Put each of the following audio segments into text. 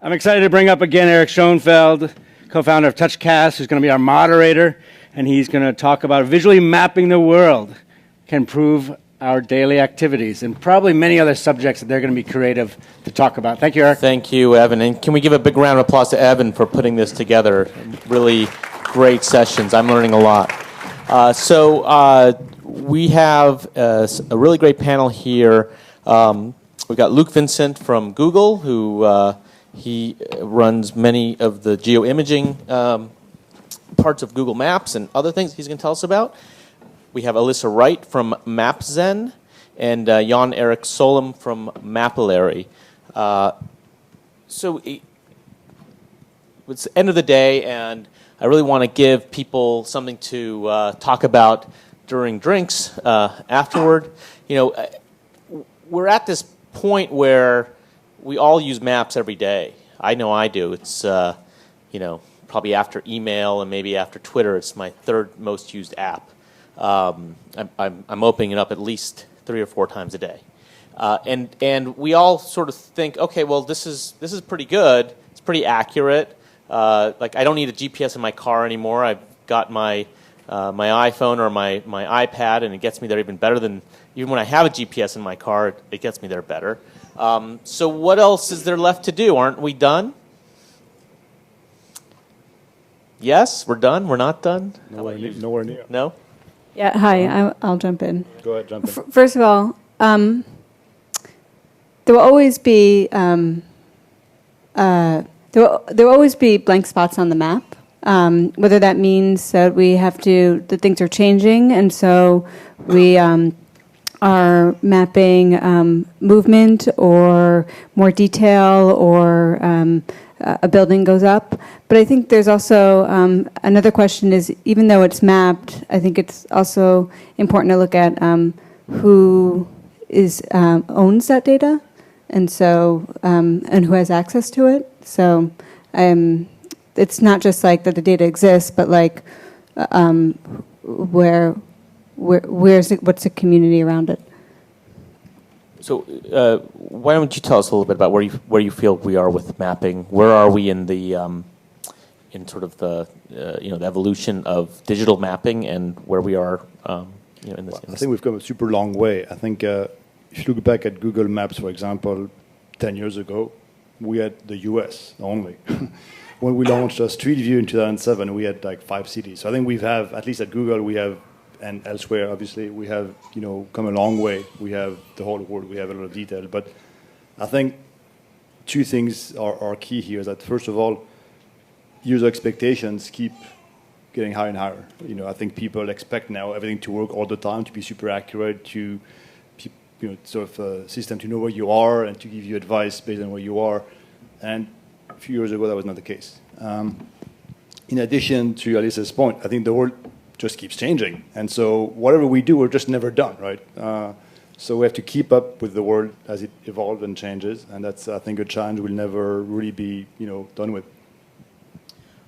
I'm excited to bring up again Erick Schonfeld, co-founder of TouchCast, who's going to be our moderator, and he's going to talk about visually mapping the world can improve our daily activities, and probably many other subjects that they're going to be creative to talk about. Thank you, Erick. Thank you, Evan. And can we give a big round of applause to Evan for putting this together? Really great sessions. I'm learning a lot. We have a really great panel here. We've got Luke Vincent from Google, who he runs many of the geoimaging parts of Google Maps and other things he's going to tell us about. We have Alyssa Wright from Mapzen and Erick Solem from Mapillary. It's the end of the day, and I really want to give people something to talk about during drinks afterward. We're at this point where we all use maps every day. I know I do. It's probably after email and maybe after Twitter, it's my third most used app. I'm opening it up at least 3 or 4 times a day, and we all sort of think, okay, well, this is pretty good. It's pretty accurate. Like, I don't need a GPS in my car anymore. I've got my iPhone or my iPad, and it gets me there even better than even when I have a GPS in my car. It gets me there better. So what else is there left to do? Aren't we done? Yes, we're done. We're not done. Nowhere near. No. Yeah, hi, I'll jump in. Go ahead, jump in. First of all, there will always be there will always be blank spots on the map. Whether that means that that things are changing, and so we are mapping movement or more detail, or a building goes up. But I think there's also another question is, even though it's mapped, I think it's also important to look at who owns that data, and so and who has access to it. So it's not just like that the data exists, but like where's it, what's the community around it? So why don't you tell us a little bit about where you feel we are with mapping? Where are we in the in sort of the the evolution of digital mapping, and where we are in this? I think we've come a super long way. I think if you look back at Google Maps, for example, 10 years ago, we had the US only. When we launched Street View in 2007, we had like 5 cities. So I think we have, at least at Google, we have, and elsewhere, obviously, we have come a long way. We have the whole world. We have a lot of detail. But I think 2 things are key here. Is that first of all, user expectations keep getting higher and higher. I think people expect now everything to work all the time, to be super accurate, to sort of a system to know where you are and to give you advice based on where you are. And a few years ago, that was not the case. In addition to Alyssa's point, I think the world just keeps changing. And so whatever we do, we're just never done, right? So we have to keep up with the world as it evolves and changes. And that's, I think, a challenge we'll never really be, done with.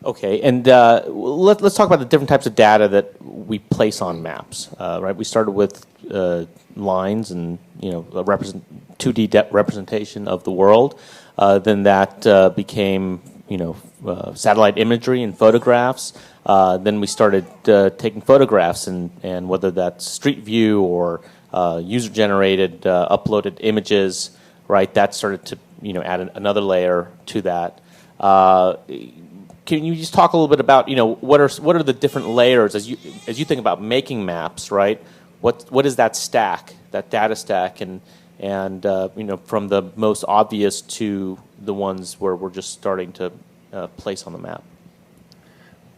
Okay, and let's talk about the different types of data that we place on maps, right? We started with lines and, a 2D representation of the world. Then that became, satellite imagery and photographs. Then we started taking photographs, and whether that's street view or user-generated, uploaded images, right? That started to add another layer to that. Can you just talk a little bit about what are the different layers as you think about making maps, right? What is that stack, that data stack, and from the most obvious to the ones where we're just starting to place on the map?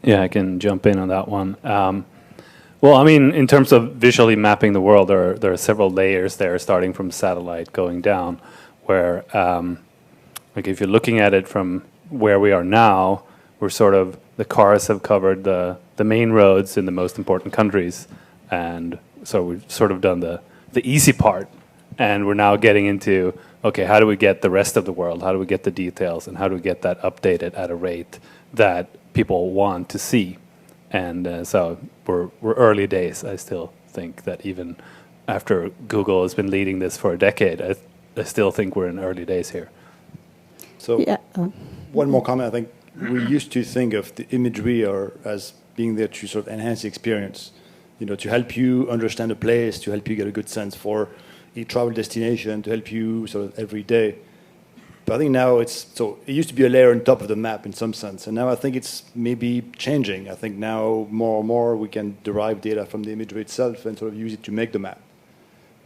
Yeah, I can jump in on that one. Well, I mean, in terms of visually mapping the world, there are several layers there, starting from satellite going down, where, like, if you're looking at it from where we are now, we're sort of, the cars have covered the main roads in the most important countries, and so we've sort of done the easy part, and we're now getting into, okay, how do we get the rest of the world? How do we get the details, and how do we get that updated at a rate that people want to see? And so we're early days. I still think that even after Google has been leading this for a decade, I still think we're in early days here. So yeah. one more comment. I think we used to think of the imagery as being there to sort of enhance the experience, to help you understand a place, to help you get a good sense for a travel destination, to help you sort of every day. But I think now it used to be a layer on top of the map in some sense, and now I think it's maybe changing. I think now more and more we can derive data from the imagery itself and sort of use it to make the map.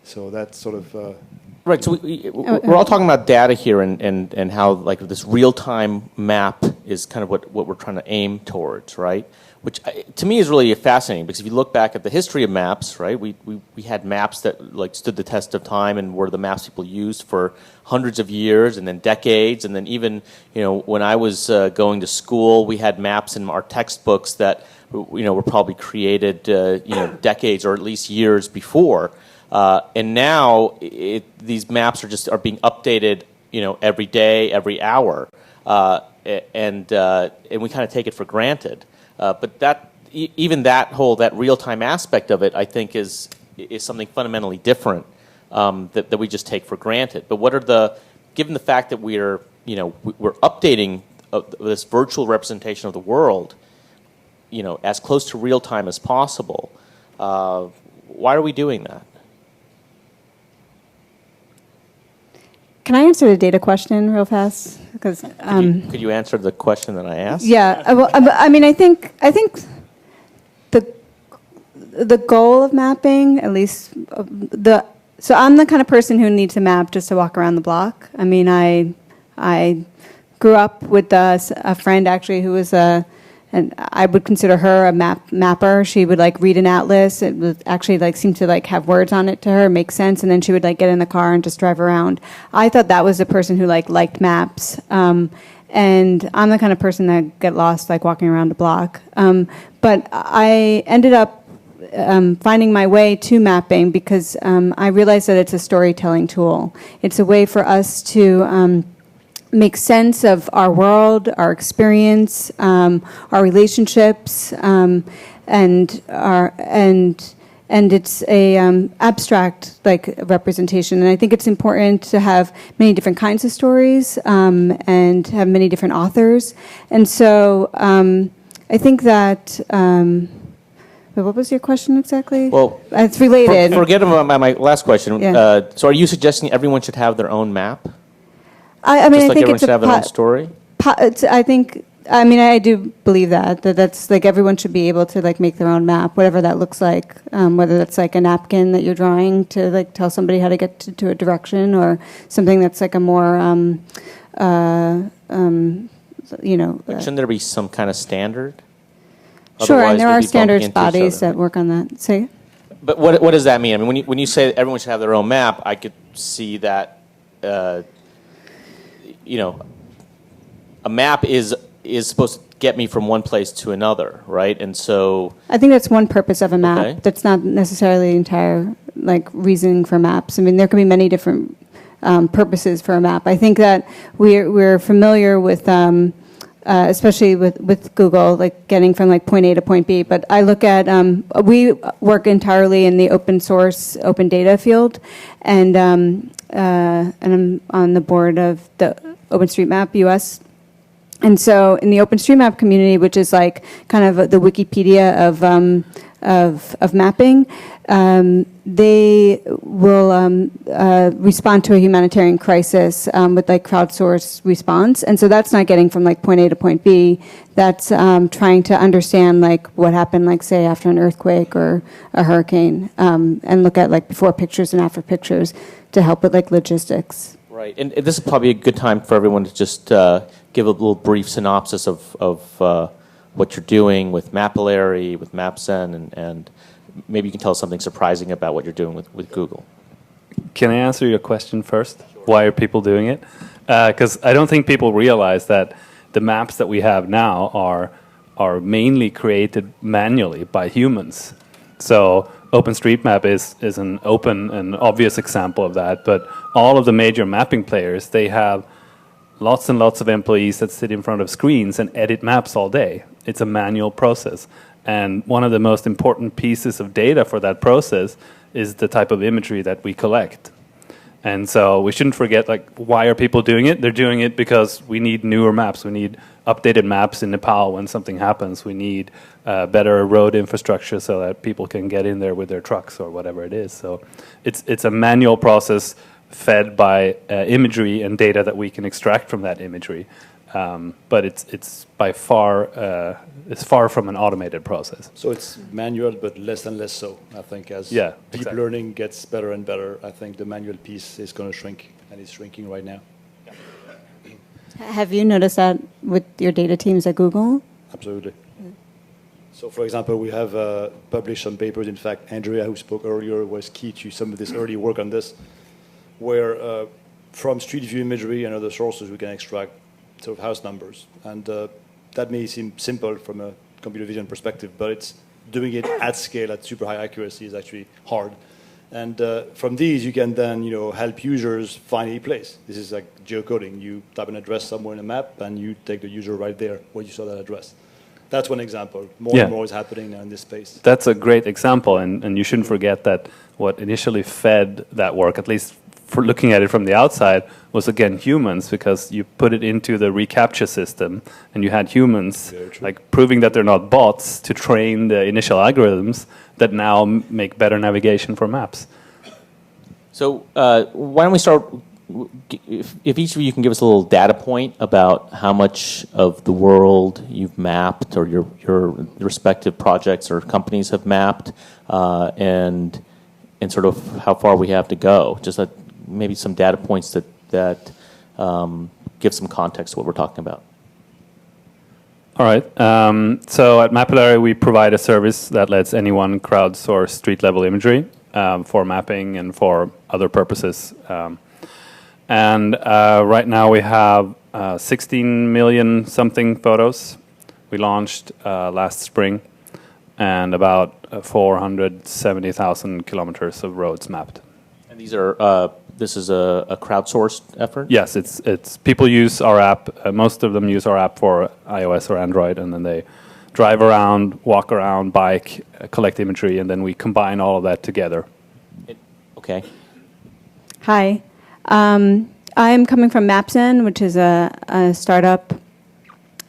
So that's sort of... Right, so we're all talking about data here and how like this real-time map is kind of what we're trying to aim towards, right? Which to me is really fascinating, because if you look back at the history of maps, right, we had maps that like stood the test of time and were the maps people used for hundreds of years and then decades, and then even when I was going to school, we had maps in our textbooks that were probably created decades or at least years before. And now these maps are being updated, every day, every hour, and we kind of take it for granted. But that real-time aspect of it, I think, is something fundamentally different that we just take for granted. But given the fact that we're updating this virtual representation of the world, as close to real time as possible, why are we doing that? Can I answer the data question real fast? Because could you answer the question that I asked? Yeah. Well, I mean, I think the goal of mapping, at least so I'm the kind of person who needs a map just to walk around the block. I mean, I grew up with a friend actually who was and I would consider her a mapper. She would like read an atlas. It would actually like seem to like have words on it to her, make sense, and then she would like get in the car and just drive around. I thought that was the person who liked maps. And I'm the kind of person that get lost like walking around a block. But I ended up finding my way to mapping because I realized that it's a storytelling tool. It's a way for us to make sense of our world, our experience, our relationships, and it's a abstract like representation. And I think it's important to have many different kinds of stories and have many different authors. And so I think that. What was your question exactly? Well, it's related. Forget about my last question. Yeah. So, are you suggesting everyone should have their own map? I mean, Just I like think everyone it's should have their own story? I do believe that's like everyone should be able to like make their own map, whatever that looks like, whether that's like a napkin that you're drawing to like tell somebody how to get to a direction, or something that's like a more, Shouldn't there be some kind of standard? Sure, Otherwise and there we'd are be bumping standards into each bodies other. that work on that. Say, but what does that mean? I mean, when you say everyone should have their own map, I could see that. A map is supposed to get me from one place to another, right? And so I think that's one purpose of a map. Okay. That's not necessarily the entire like reasoning for maps. I mean, there can be many different purposes for a map. I think that we're familiar with, especially with Google, like getting from like point A to point B. But I look at we work entirely in the open source, open data field, and I'm on the board of the Openstreetmap US. And so in the Openstreetmap community, which is like kind of the Wikipedia of mapping, they will respond to a humanitarian crisis with like crowdsourced response. And so that's not getting from like point A to point B. That's trying to understand like what happened, like say after an earthquake or a hurricane, and look at like before pictures and after pictures to help with like logistics. right, and this is probably a good time for everyone to just give a little brief synopsis of what you're doing with Mapillary, with Mapzen, and maybe you can tell us something surprising about what you're doing with Google. Can I answer your question first? Why are people doing it? Because I don't think people realize that the maps that we have now are mainly created manually by humans. So OpenStreetMap is an open and obvious example of that. But all of the major mapping players, they have lots and lots of employees that sit in front of screens and edit maps all day. It's a manual process. And one of the most important pieces of data for that process is the type of imagery that we collect. And so we shouldn't forget, like, why are people doing it? They're doing it because we need newer maps. We need updated maps in Nepal when something happens. We need better road infrastructure so that people can get in there with their trucks or whatever it is. So it's a manual process fed by imagery and data that we can extract from that imagery. But it's by far it's far from an automated process. So it's manual, but less and less so. I think as deep learning gets better and better, I think the manual piece is going to shrink, and it's shrinking right now. Have you noticed that with your data teams at Google? Absolutely. So, for example, we have published some papers. In fact, Andrea, who spoke earlier, was key to some of this early work on this, where from street view imagery and other sources, we can extract sort of house numbers. And that may seem simple from a computer vision perspective, but it's doing it at scale at super high accuracy is actually hard. And from these, you can then help users find a place. This is like geocoding. You type an address somewhere in a map, and you take the user right there where you saw that address. That's one example. More and more is happening now in this space. That's a great example, and you shouldn't forget that what initially fed that work, at least for looking at it from the outside, was again humans, because you put it into the reCAPTCHA system, and you had humans like proving that they're not bots to train the initial algorithms that now make better navigation for maps. So why don't we start? If each of you can give us a little data point about how much of the world you've mapped, or your respective projects or companies have mapped, and sort of how far we have to go. Just maybe some data points that give some context to what we're talking about. All right. So at Mapillary, we provide a service that lets anyone crowdsource street-level imagery for mapping and for other purposes. And right now we have 16 million something photos. We launched last spring, and about 470,000 kilometers of roads mapped. And these are this is a crowdsourced effort? Yes, it's people use our app. Most of them use our app for iOS or Android, and then they drive around, walk around, bike, collect imagery, and then we combine all of that together. Okay. Hi. I'm coming from Mapzen, which is a startup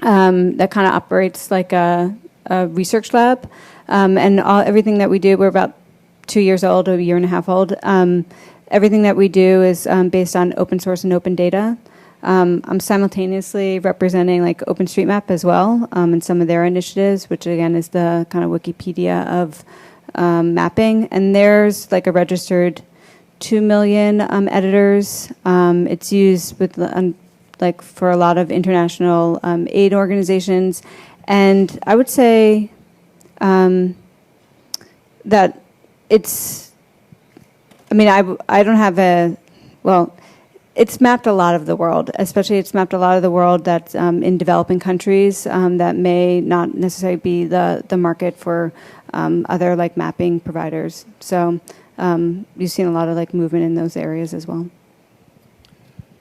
that kind of operates like a research lab. And everything that we do, we're about 2 years old, a year and a half old. Everything that we do is based on open source and open data. I'm simultaneously representing like Openstreetmap as well in some of their initiatives, which again is the kind of Wikipedia of mapping. And there's like a registered 2 million editors. It's used with like for a lot of international aid organizations, and I would say that it's. I mean, I don't have it's mapped a lot of the world, especially it's mapped a lot of the world that's in developing countries that may not necessarily be the market for other like mapping providers. So you've seen a lot of like movement in those areas as well.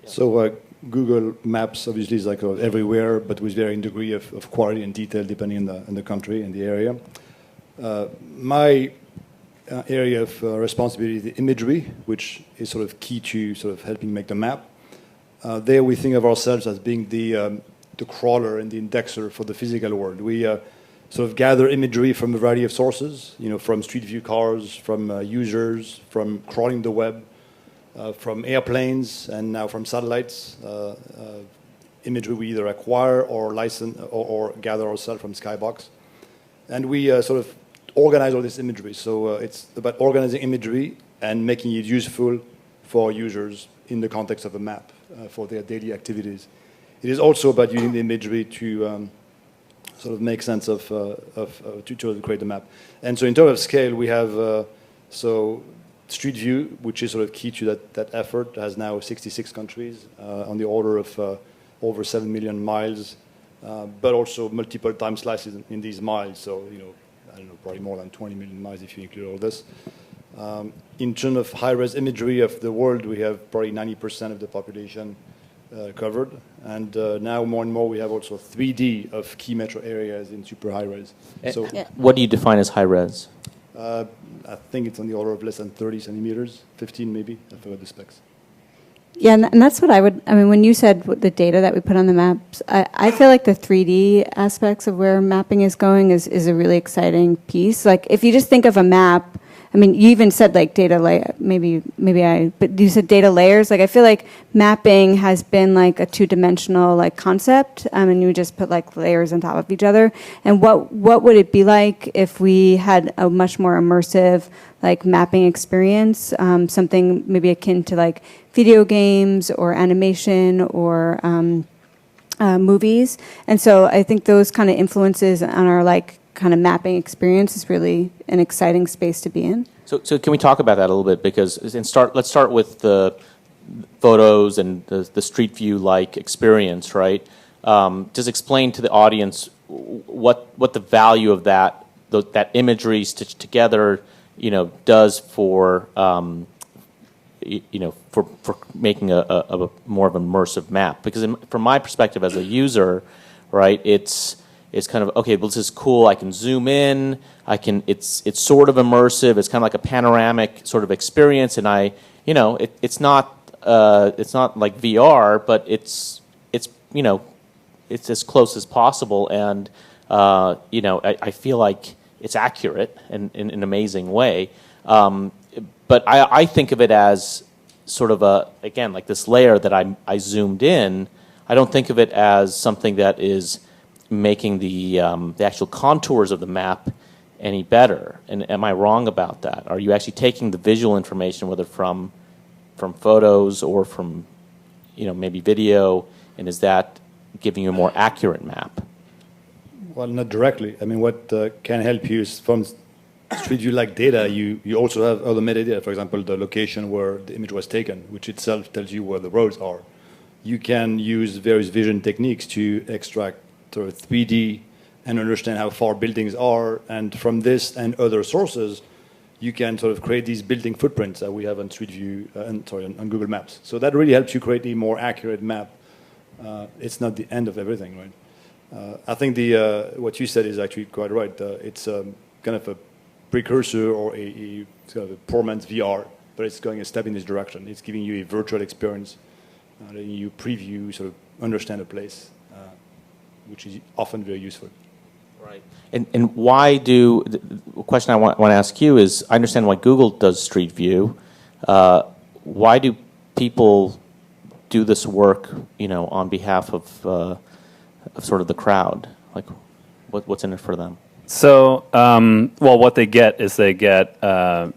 So Google Maps obviously is like everywhere, but with varying degree of quality and detail depending on the country and the area. My area of responsibility is the imagery, which is sort of key to sort of helping make the map. There we think of ourselves as being the crawler and the indexer for the physical world. We sort of gather imagery from a variety of sources, from street view cars, from users, from crawling the web, from airplanes, and now from satellites. Imagery we either acquire or license or gather ourselves from Skybox. And we sort of organize all this imagery. So it's about organizing imagery and making it useful for users in the context of a map for their daily activities. It is also about using the imagery to sort of make sense of to create the map. And so in terms of scale, we have Street View, which is sort of key to that effort, has now 66 countries on the order of over 7 million miles, but also multiple time slices in these miles. So I don't know, probably more than 20 million miles if you include all this. In terms of high-res imagery of the world, we have probably 90% of the population covered. And now more and more we have also 3D of key metro areas in super high-res. So what do you define as high-res? I think it's on the order of less than 30 centimeters, 15 maybe, I forgot the specs. Yeah, and that's what I mean, when you said the data that we put on the maps, I feel like the 3D aspects of where mapping is going is a really exciting piece. Like, if you just think of a map, I mean, you even said, like, data layer, but you said data layers. Like, I feel like mapping has been, like, a two-dimensional, like, concept, and you just put, like, layers on top of each other. And what would it be like if we had a much more immersive, like, mapping experience, something maybe akin to, like, video games or animation or movies? And so I think those kind of influences on our, like, kind of mapping experience is really an exciting space to be in. So can we talk about that a little bit? Because let's start with the photos and the street view like experience, right? Just explain to the audience what the value of that imagery stitched together, does for for making a more of an immersive map. Because from my perspective as a user, right, it's kind of, okay, well, this is cool. I can zoom in. It's sort of immersive. It's kind of like a panoramic sort of experience, and it's not like VR, but it's as close as possible, and I feel like it's accurate in an amazing way. But I think of it as sort of again, like this layer that I zoomed in. I don't think of it as something that is making the actual contours of the map any better. And am I wrong about that? Are you actually taking the visual information, whether from photos or from maybe video, and is that giving you a more accurate map? Well, not directly. I mean, what can help you is from Street View like data, you also have other metadata. For example, the location where the image was taken, which itself tells you where the roads are. You can use various vision techniques to extract 3D and understand how far buildings are, and from this and other sources, you can sort of create these building footprints that we have on Street View, on Google Maps. So that really helps you create a more accurate map. It's not the end of everything, right? I think what you said is actually quite right. It's kind of a precursor or a sort of a poor man's VR, but it's going a step in this direction. It's giving you a virtual experience, letting you preview, sort of understand a place, which is often very useful. Right. And why the question I want to ask you is, I understand why Google does Street View. Why do people do this work, on behalf of sort of the crowd? Like, what's in it for them? So, what they get is they get a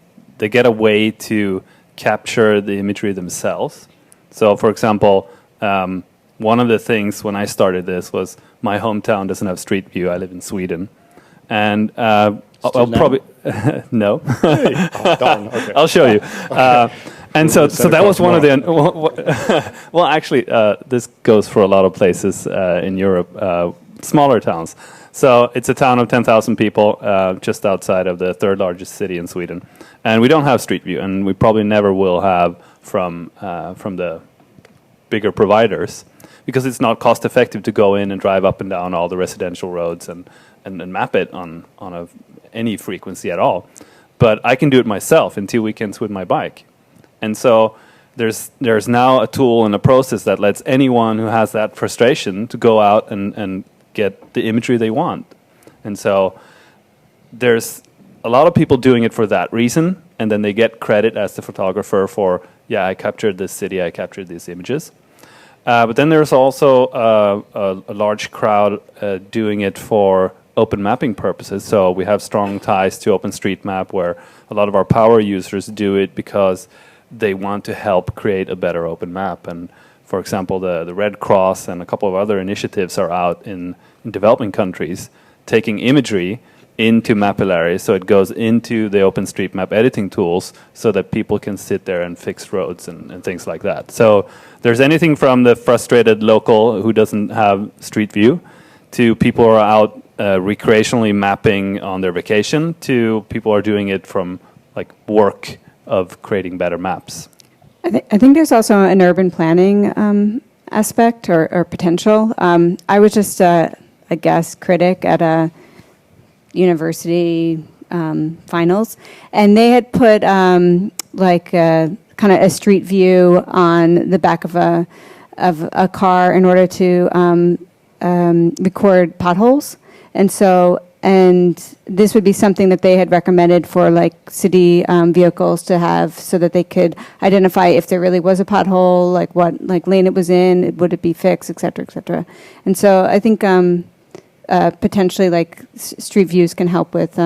way to capture the imagery themselves. So, for example, one of the things when I started this was my hometown doesn't have Street View. I live in Sweden, and I'll probably no. Hey. Oh, darn. Okay. I'll show you. And so that was one of the. Well, actually, this goes for a lot of places in Europe, smaller towns. So it's a town of 10,000 people, just outside of the third largest city in Sweden, and we don't have Street View, and we probably never will have from the bigger providers, because it's not cost effective to go in and drive up and down all the residential roads and map it on any frequency at all. But I can do it myself in 2 weekends with my bike. And so there's now a tool and a process that lets anyone who has that frustration to go out and get the imagery they want. And so there's a lot of people doing it for that reason, and then they get credit as the photographer for, yeah, I captured this city, I captured these images. But then there's also a large crowd doing it for open mapping purposes. So we have strong ties to Openstreetmap, where a lot of our power users do it because they want to help create a better open map. And for example, the Red Cross and a couple of other initiatives are out in developing countries taking imagery into Mapillary, so it goes into the OpenStreetMap editing tools so that people can sit there and fix roads and things like that. So there's anything from the frustrated local who doesn't have Street View to people who are out recreationally mapping on their vacation to people who are doing it from like work of creating better maps. I think there's also an urban planning aspect or potential. I was just a guest critic at a university finals, and they had put like kind kind of a street view on the back of a car in order to record potholes. And this would be something that they had recommended for like city vehicles to have, so that they could identify if there really was a pothole, like what like lane it was in, would it be fixed, et cetera, et cetera. And so I think potentially like street views can help with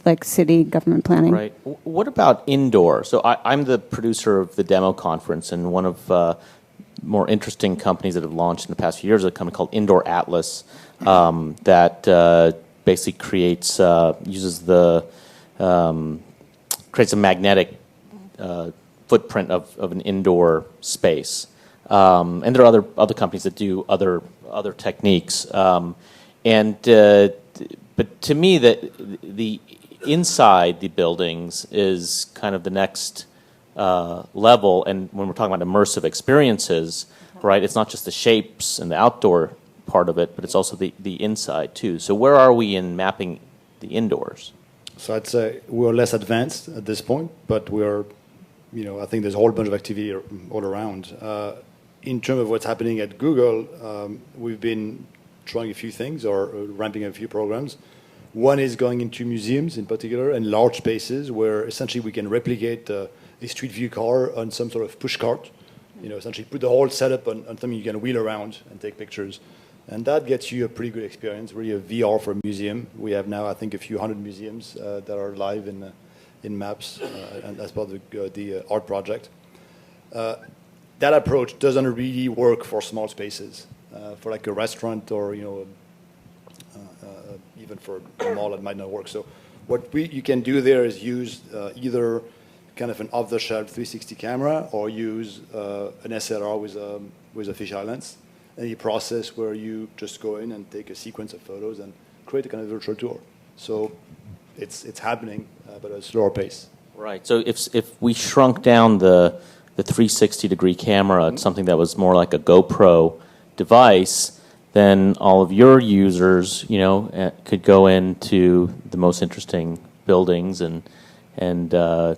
like city government planning. Right. What about indoor? So I'm the producer of the demo conference, and one of more interesting companies that have launched in the past few years is a company called Indoor Atlas that basically creates creates a magnetic footprint of an indoor space. And there are other companies that do other techniques. But to me, the inside the buildings is kind of the next level. And when we're talking about immersive experiences, right, it's not just the shapes and the outdoor part of it, but it's also the inside too. So where are we in mapping the indoors? So I'd say we're less advanced at this point, but we're, I think there's a whole bunch of activity all around. In terms of what's happening at Google, we've been trying a few things or ramping up a few programs. One is going into museums in particular and large spaces where essentially we can replicate a street view car on some sort of push cart. Essentially put the whole setup on something you can wheel around and take pictures. And that gets you a pretty good experience, really a VR for a museum. We have now, I think, a few hundred museums that are live in Maps and as part of the art project. That approach doesn't really work for small spaces. For like a restaurant or, even for a mall, it might not work. So what you can do there is use either kind of an off-the-shelf 360 camera or use an SLR with a fisheye lens. Any process where you just go in and take a sequence of photos and create a kind of virtual tour. So it's happening, but at a slower pace. Right. So if we shrunk down the 360-degree camera to something that was more like a GoPro device, then all of your users, could go into the most interesting buildings, and that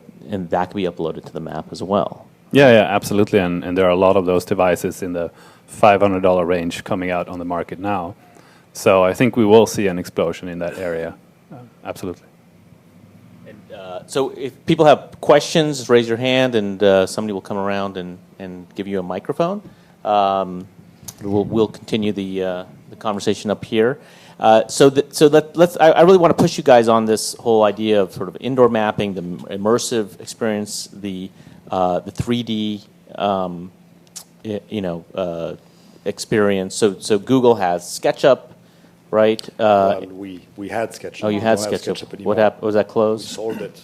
could be uploaded to the map as well. Yeah, absolutely. And there are a lot of those devices in the $500 range coming out on the market now. So I think we will see an explosion in that area. Absolutely. And, so if people have questions, raise your hand, and somebody will come around and give you a microphone. We'll continue the conversation up here. Let's. I really want to push you guys on this whole idea of sort of indoor mapping, the immersive experience, the 3D, experience. So Google has SketchUp, right? Well, we had SketchUp. Oh, you had SketchUp. What happened? Was that closed? We sold it.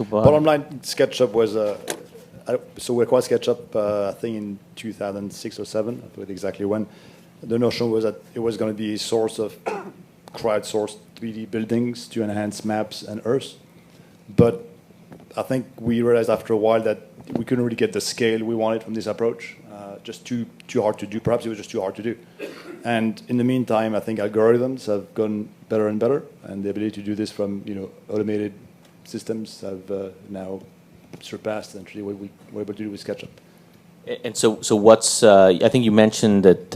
Bottom line, SketchUp was so we acquired SketchUp, I think in 2006 or 7. I forget exactly when. The notion was that it was going to be a source of crowdsourced 3D buildings to enhance maps and Earth. But I think we realized after a while that we couldn't really get the scale we wanted from this approach. Just too hard to do. Perhaps it was just too hard to do. And in the meantime, I think algorithms have gotten better and better, and the ability to do this from automated systems have now surpassed essentially what we were able to do with SketchUp. And so what's I think you mentioned that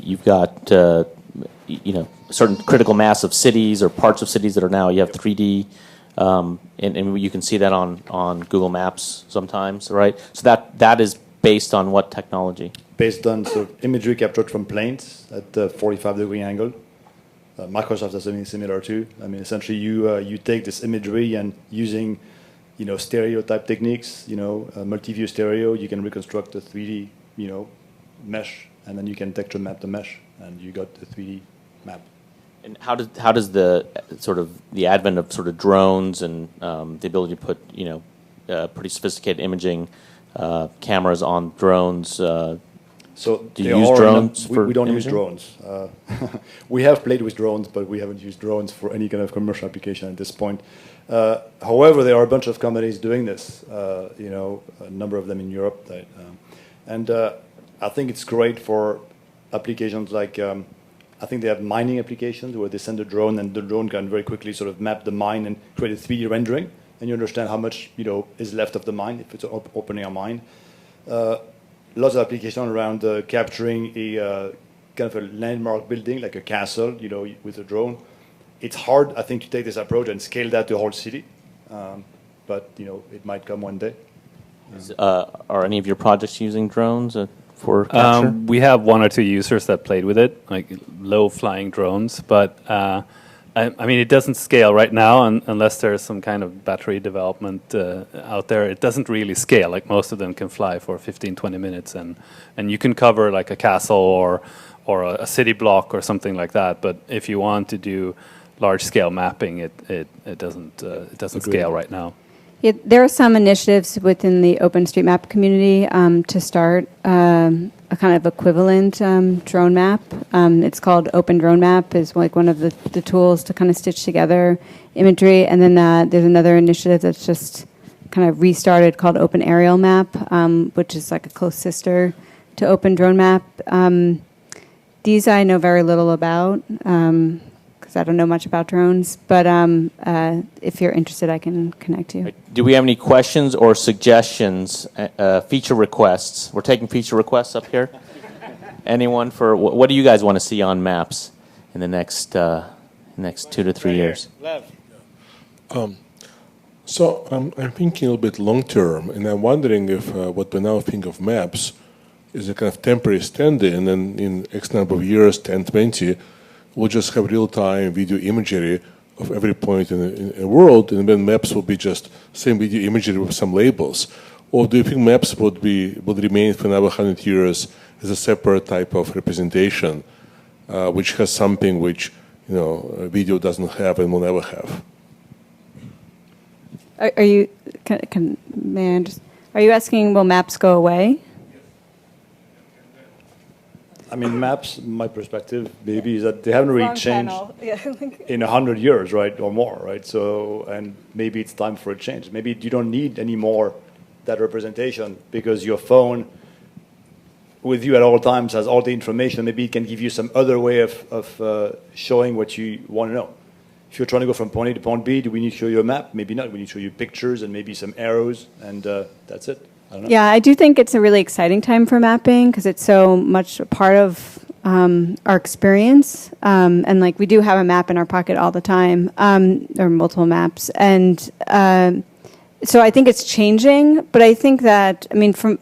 you've got certain critical mass of cities or parts of cities that are now you have 3D, and you can see that on Google Maps sometimes, right? So that is based on what technology? Based on sort of imagery captured from planes at a 45-degree angle. Microsoft has something similar too. I mean, essentially you take this imagery and using stereo type techniques, multi-view stereo, you can reconstruct a 3D, mesh, and then you can texture map the mesh, and you got the 3D map. And how does the sort of the advent of sort of drones and the ability to put pretty sophisticated imaging cameras on drones? So do you use drones? We don't imaging? use drones. We have played with drones, but we haven't used drones for any kind of commercial application at this point. However, there are a bunch of companies doing this. A number of them in Europe, and I think it's great for applications like. I think they have mining applications where they send a drone, and the drone can very quickly sort of map the mine and create a 3D rendering, and you understand how much is left of the mine if it's opening a mine. Lots of applications around capturing a kind of a landmark building like a castle, with a drone. It's hard, I think, to take this approach and scale that to a whole city, but it might come one day. Are any of your projects using drones for capture? We have one or two users that played with it, like low-flying drones, but I mean, it doesn't scale right now unless there's some kind of battery development out there. It doesn't really scale. Like most of them can fly for 15, 20 minutes, and you can cover like a castle or a city block or something like that. But if you want to do large-scale mapping, it doesn't scale right now. Yeah, there are some initiatives within the Openstreetmap community to start a kind of equivalent drone map. It's called Open Drone Map, is like one of the tools to kind of stitch together imagery. And then there's another initiative that's just kind of restarted called Open Aerial Map, which is like a close sister to Open Drone Map. These I know very little about, because I don't know much about drones, but if you're interested, I can connect you. Do we have any questions or suggestions, feature requests? We're taking feature requests up here. Anyone for what do you guys want to see on maps in the next 2 to 3 years? So I'm thinking a little bit long term, and I'm wondering if what we now think of maps is a kind of temporary stand-in, and then in X number of years, 10, 20, we'll just have real-time video imagery of every point in the world, and then maps will be just same video imagery with some labels. Or do you think maps would remain for another 100 years as a separate type of representation, which has something which video doesn't have and will never have? Are you are you asking, will maps go away? I mean, maps, my perspective, maybe, is that they haven't really changed in 100 years, right, or more, right? So, and maybe it's time for a change. Maybe you don't need any more that representation because your phone with you at all times has all the information. Maybe it can give you some other way of showing what you want to know. If you're trying to go from point A to point B, do we need to show you a map? Maybe not. We need to show you pictures and maybe some arrows, and that's it. I don't know. Yeah, I do think it's a really exciting time for mapping because it's so much a part of our experience. And like we do have a map in our pocket all the time, or multiple maps. And so I think it's changing. But I think that, I mean, from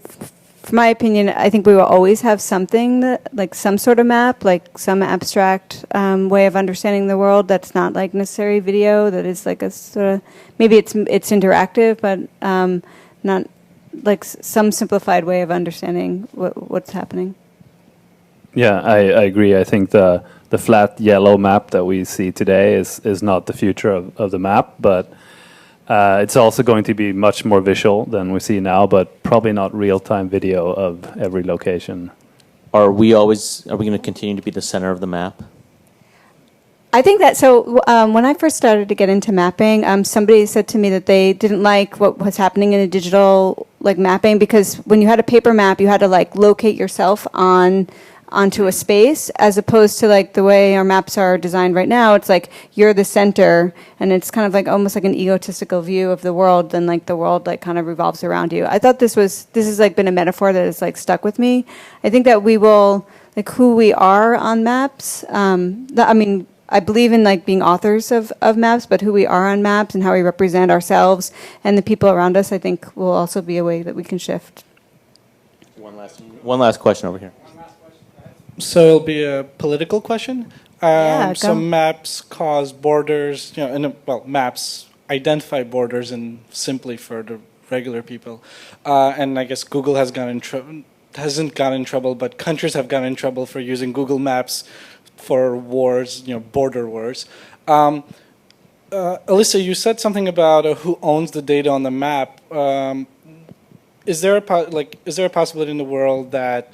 my opinion, I think we will always have something that, like some sort of map, like some abstract way of understanding the world that's not like necessary video, that is like a sort of, maybe it's interactive, but not like some simplified way of understanding what's happening. Yeah, I agree. I think the flat yellow map that we see today is not the future of the map, but it's also going to be much more visual than we see now, but probably not real-time video of every location. Are we going to continue to be the center of the map? I think that, so when I first started to get into mapping, somebody said to me that they didn't like what was happening in a digital like mapping, because when you had a paper map, you had to like locate yourself onto a space, as opposed to like the way our maps are designed right now. It's like you're the center, and it's kind of like almost like an egotistical view of the world, and like the world like kind of revolves around you. I thought this has like been a metaphor that has like stuck with me. I think that we will, like who we are on maps, I believe in like being authors of maps, but who we are on maps and how we represent ourselves and the people around us, I think will also be a way that we can shift. One last question over here. So it'll be a political question. So maps cause borders, maps identify borders and simply for the regular people. And I guess Google has hasn't gotten in trouble, but countries have gotten in trouble for using Google Maps for wars, border wars. Alyssa, you said something about who owns the data on the map. Is there a possibility in the world that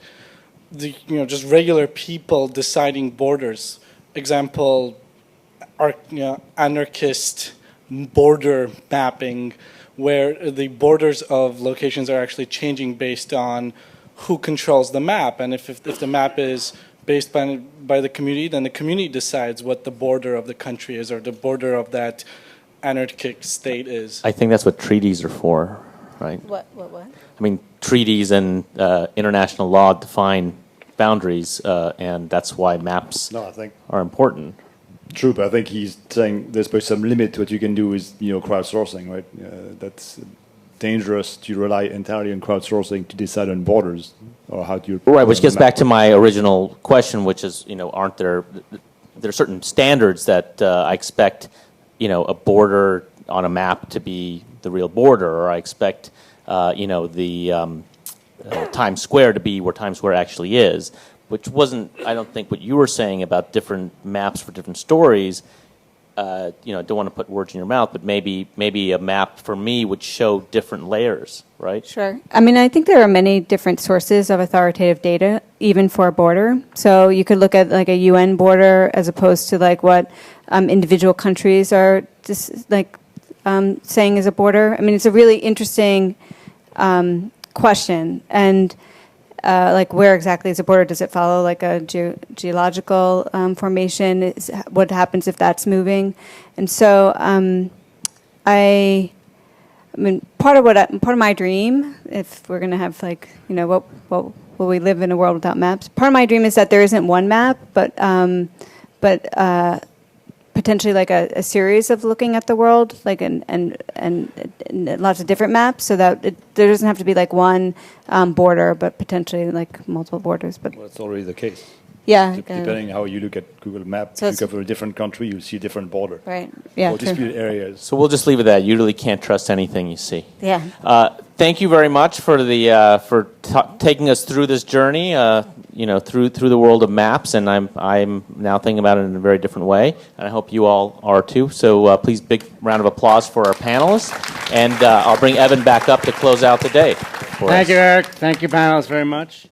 just regular people deciding borders, example, anarchist border mapping, where the borders of locations are actually changing based on who controls the map, and if the map is based by the community, then the community decides what the border of the country is, or the border of that anarchic state is. I think that's what treaties are for, right? What? I mean, treaties and international law define boundaries, and that's why maps No, I think are important. true, but I think he's saying there's probably some limit to what you can do with crowdsourcing, right? That's dangerous to rely entirely on crowdsourcing to decide on borders or how to. Right, which gets back to my original question, which is, aren't there certain standards that I expect, a border on a map to be the real border, or I expect, the Times Square to be where Times Square actually is, which wasn't, I don't think, what you were saying about different maps for different stories. Don't want to put words in your mouth, but maybe a map for me would show different layers, right? Sure. I mean, I think there are many different sources of authoritative data, even for a border. So you could look at like a UN border as opposed to like what individual countries are just like saying is a border. I mean, it's a really interesting question. And like where exactly is a border? Does it follow like a geological formation? What happens if that's moving? And so I mean, part of my dream, if we're going to have like, what will we live in a world without maps? Part of my dream is that there isn't one map, but potentially like a series of looking at the world, like and lots of different maps, so that there doesn't have to be like one border, but potentially like multiple borders. But Well, it's already the case. yeah, Depending how you look at Google Maps, So if you go for a different country, you'll see a different border. right, yeah, Or true. disputed areas. So we'll just leave it at that. You really can't trust anything you see. Yeah. Thank you very much for for taking us through this journey, through the world of maps, and I'm now thinking about it in a very different way, and I hope you all are too. So please, big round of applause for our panelists, and I'll bring Evan back up to close out the day. Thank you, Eric. Thank you, panelists, very much.